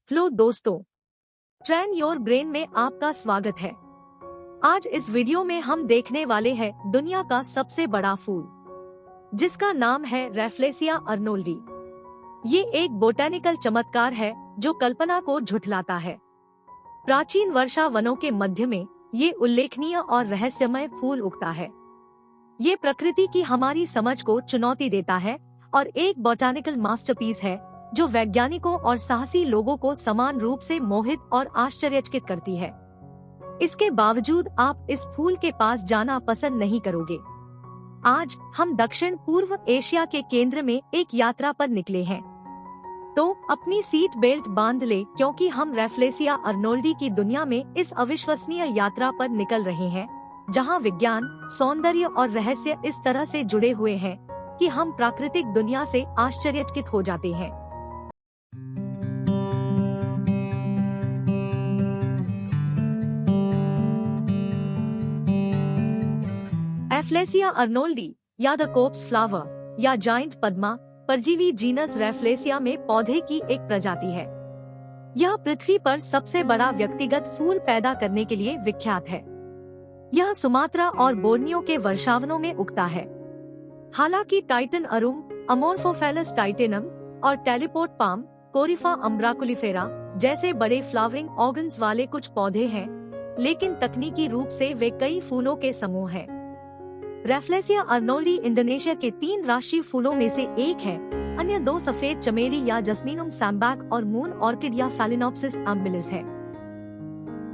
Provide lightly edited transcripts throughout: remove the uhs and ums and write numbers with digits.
Flow दोस्तों, train your brain में आपका स्वागत है। आज इस वीडियो में हम देखने वाले हैं दुनिया का सबसे बड़ा फूल, जिसका नाम है रैफ्लेसिया अर्नोल्डी। ये एक बोटैनिकल चमत्कार है जो कल्पना को झुठलाता है। प्राचीन वर्षा वनों के मध्य में ये उल्लेखनीय और रहस्यमय फूल उगता है। ये प्रकृति की हमारी समझ को चुनौती देता है और एक बोटैनिकल मास्टरपीस है जो वैज्ञानिकों और साहसी लोगों को समान रूप से मोहित और आश्चर्यचकित करती है। इसके बावजूद आप इस फूल के पास जाना पसंद नहीं करोगे। आज हम दक्षिण पूर्व एशिया के केंद्र में एक यात्रा पर निकले हैं। तो अपनी सीट बेल्ट बांध ले, क्योंकि हम रैफ्लेसिया अर्नोल्डी की दुनिया में इस अविश्वसनीय यात्रा पर निकल रहे हैं, जहां विज्ञान, सौंदर्य और रहस्य इस तरह से जुड़े हुए हैं कि हम प्राकृतिक दुनिया से आश्चर्यचकित हो जाते हैं। रैफ्लेसिया अर्नोल्डी या द कोर्प्स फ्लावर या जाइंट पद्मा परजीवी जीनस रैफ्लेसिया में पौधे की एक प्रजाति है। यह पृथ्वी पर सबसे बड़ा व्यक्तिगत फूल पैदा करने के लिए विख्यात है। यह सुमात्रा और बोर्नियो के वर्षावनों में उगता है। हालांकि टाइटन अरुम, अमोर्फोफेलस टाइटेनम और टेलीपोर्ट पाम, कोरिफा अम्ब्राकुलिफेरा जैसे बड़े फ्लावरिंग ऑर्गन्स वाले कुछ पौधे हैं, लेकिन तकनीकी रूप से वे कई फूलों के समूह हैं। रैफ्लेसिया अर्नोल्डी इंडोनेशिया के 3 राष्ट्रीय फूलों में से एक है। अन्य 2 सफेद चमेली या जस्मीनुम सैम्बैक और मून ऑर्किड या फेलिनोप्सिस अम्बिलिस है।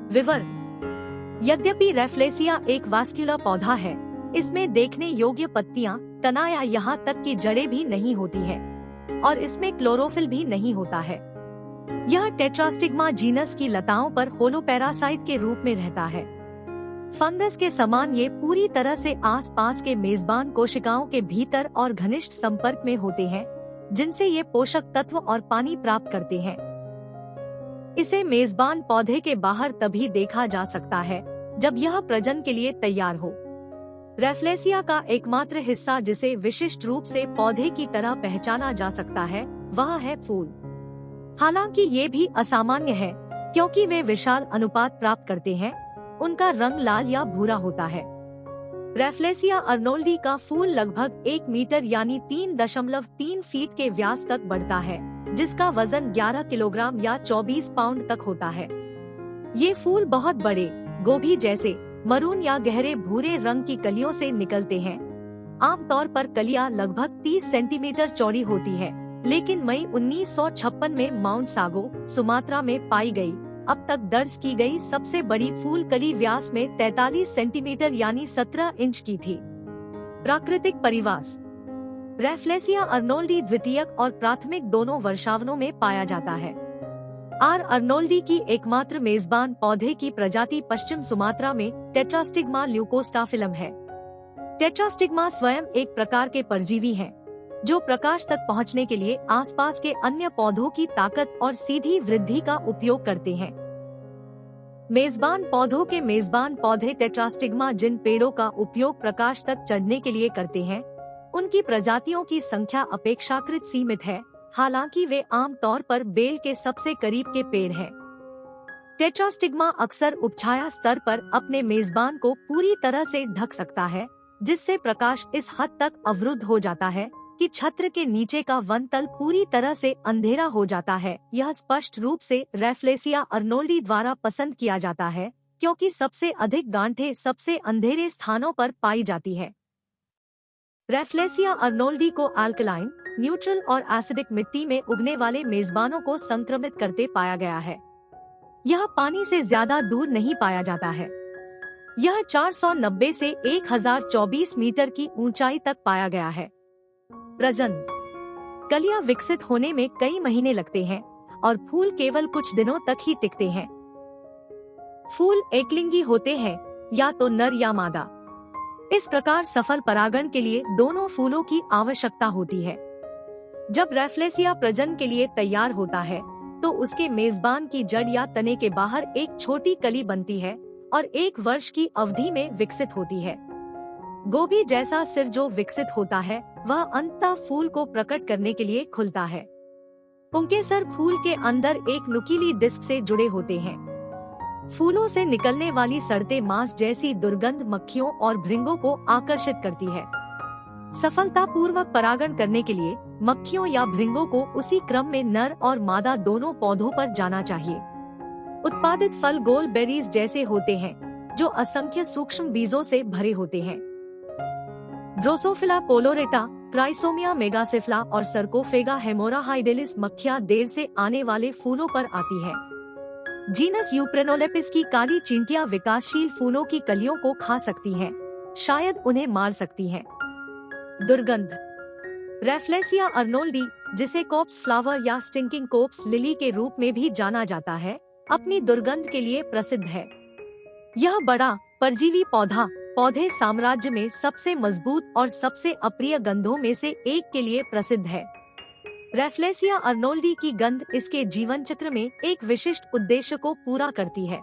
विवरण: यद्यपि रैफ्लेसिया एक वास्कुलर पौधा है, इसमें देखने योग्य पत्तियां, तना या यहाँ तक कि जड़ें भी नहीं होती है और इसमें क्लोरोफिल भी नहीं होता है। यह टेट्रास्टिग्मा जीनस की लताओं पर होलोपैरासाइट के रूप में रहता है। फंगस के समान ये पूरी तरह से आसपास के मेजबान कोशिकाओं के भीतर और घनिष्ठ संपर्क में होते हैं, जिनसे ये पोषक तत्व और पानी प्राप्त करते हैं। इसे मेजबान पौधे के बाहर तभी देखा जा सकता है जब यह प्रजनन के लिए तैयार हो। रैफ्लेसिया का एकमात्र हिस्सा जिसे विशिष्ट रूप से पौधे की तरह पहचाना जा सकता है, वह है फूल। हालांकि ये भी असामान्य है, क्योंकि वे विशाल अनुपात प्राप्त करते हैं। उनका रंग लाल या भूरा होता है। रैफ्लेसिया अर्नोल्डी का फूल लगभग 1 मीटर यानी 3.3 फीट के व्यास तक बढ़ता है, जिसका वजन 11 किलोग्राम या 24 पाउंड तक होता है। ये फूल बहुत बड़े, गोभी जैसे मरून या गहरे भूरे रंग की कलियों से निकलते हैं। आमतौर पर कलियां लगभग 30 सेंटीमीटर चौड़ी होती है, लेकिन मई 1956 में माउंट सागो, सुमात्रा में पाई गई अब तक दर्ज की गई सबसे बड़ी फूल कली व्यास में 43 सेंटीमीटर यानी 17 इंच की थी। प्राकृतिक परिवास: रैफ्लेसिया अर्नोल्डी द्वितीयक और प्राथमिक दोनों वर्षावनों में पाया जाता है। आर अर्नोल्डी की एकमात्र मेजबान पौधे की प्रजाति पश्चिम सुमात्रा में टेट्रास्टिग्मा ल्यूकोस्टाफिलम है। टेट्रास्टिग्मा स्वयं एक प्रकार के परजीवी हैं, जो प्रकाश तक पहुंचने के लिए आसपास के अन्य पौधों की ताकत और सीधी वृद्धि का उपयोग करते हैं। मेजबान पौधों के मेजबान पौधे टेट्रास्टिग्मा जिन पेड़ों का उपयोग प्रकाश तक चढ़ने के लिए करते हैं, उनकी प्रजातियों की संख्या अपेक्षाकृत सीमित है। हालांकि वे आम तौर पर बेल के सबसे करीब के पेड़ हैं। टेट्रास्टिग्मा अक्सर उपछाया स्तर पर अपने मेजबान को पूरी तरह से ढक सकता है, जिससे प्रकाश इस हद तक अवरुद्ध हो जाता है कि छत्र के नीचे का वन तल पूरी तरह से अंधेरा हो जाता है। यह स्पष्ट रूप से रैफ्लेसिया अर्नोल्डी द्वारा पसंद किया जाता है, क्योंकि सबसे अधिक गांठें सबसे अंधेरे स्थानों पर पाई जाती है। रैफ्लेसिया अर्नोल्डी को अल्कलाइन, न्यूट्रल और एसिडिक मिट्टी में उगने वाले मेजबानों को संक्रमित करते पाया गया है। यह पानी से ज्यादा दूर नहीं पाया जाता है। यह 490 से 1024 मीटर की ऊंचाई तक पाया गया है। प्रजनन: कलियां विकसित होने में कई महीने लगते हैं और फूल केवल कुछ दिनों तक ही टिकते हैं। फूल एकलिंगी होते हैं, या तो नर या मादा। इस प्रकार सफल परागण के लिए दोनों फूलों की आवश्यकता होती है। जब रैफ्लेसिया प्रजनन के लिए तैयार होता है, तो उसके मेजबान की जड़ या तने के बाहर एक छोटी कली बनती है और 1 वर्ष की अवधि में विकसित होती है। गोभी जैसा सिर जो विकसित होता है, वह अंततः फूल को प्रकट करने के लिए खुलता है। पुंकेसर फूल के अंदर एक नुकीली डिस्क से जुड़े होते हैं। फूलों से निकलने वाली सड़ते मांस जैसी दुर्गंध मक्खियों और भृंगों को आकर्षित करती है। सफलतापूर्वक परागण करने के लिए मक्खियों या भृंगों को उसी क्रम में नर और मादा दोनों पौधों पर जाना चाहिए। उत्पादित फल गोल बेरीज जैसे होते हैं, जो असंख्य सूक्ष्म बीजों से भरे होते हैं। ड्रोसोफिला कोलोरेटा, क्राइसोमिया मेगासिफला और सर्कोफेगा हेमोराहाइडेलिस मक्खियां देर से आने वाले फूलों पर आती है। जीनस यूप्रेनोलेपिस की काली चींटियां विकासशील फूलों की कलियों को खा सकती हैं, शायद उन्हें मार सकती हैं। दुर्गंध। रैफ्लेसिया अर्नोल्डी, जिसे कोप्स फ्लावर या स्टिंकिंग कोप्स लिली के रूप में भी जाना जाता है, अपनी दुर्गंध के लिए प्रसिद्ध है। यह बड़ा परजीवी पौधे साम्राज्य में सबसे मजबूत और सबसे अप्रिय गंधों में से एक के लिए प्रसिद्ध है। रैफ्लेसिया अर्नोल्डी की गंध इसके जीवन चक्र में एक विशिष्ट उद्देश्य को पूरा करती है।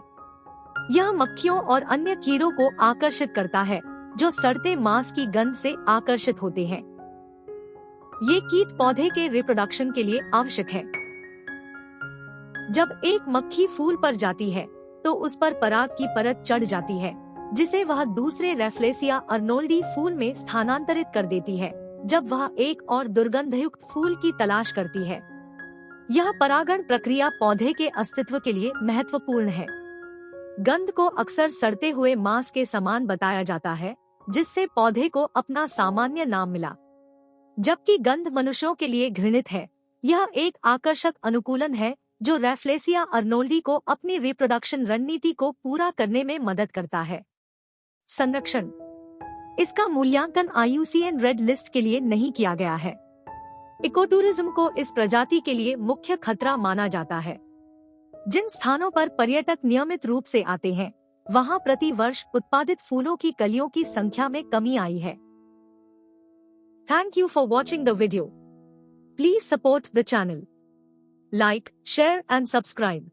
यह मक्खियों और अन्य कीड़ों को आकर्षित करता है, जो सड़ते मांस की गंध से आकर्षित होते हैं। ये कीट पौधे के रिप्रोडक्शन के लिए आवश्यक है। जब एक मक्खी फूल पर जाती है, तो उस पर पराग की परत चढ़ जाती है, जिसे वह दूसरे रैफ्लेसिया अर्नोल्डी फूल में स्थानांतरित कर देती है, जब वह एक और दुर्गंधयुक्त फूल की तलाश करती है। यह परागण प्रक्रिया पौधे के अस्तित्व के लिए महत्वपूर्ण है। गंध को अक्सर सड़ते हुए मांस के समान बताया जाता है, जिससे पौधे को अपना सामान्य नाम मिला। जबकि गंध मनुष्यों के लिए घृणित है, यह एक आकर्षक अनुकूलन है जो रैफ्लेसिया अर्नोल्डी को अपनी रिप्रोडक्शन रणनीति को पूरा करने में मदद करता है। संरक्षण। इसका मूल्यांकन IUCN रेड लिस्ट के लिए नहीं किया गया है। इकोटूरिज्म को इस प्रजाति के लिए मुख्य खतरा माना जाता है। जिन स्थानों पर पर्यटक नियमित रूप से आते हैं, वहां प्रति वर्ष उत्पादित फूलों की कलियों की संख्या में कमी आई है। Thank you for watching the video. Please support the channel, like, share and subscribe.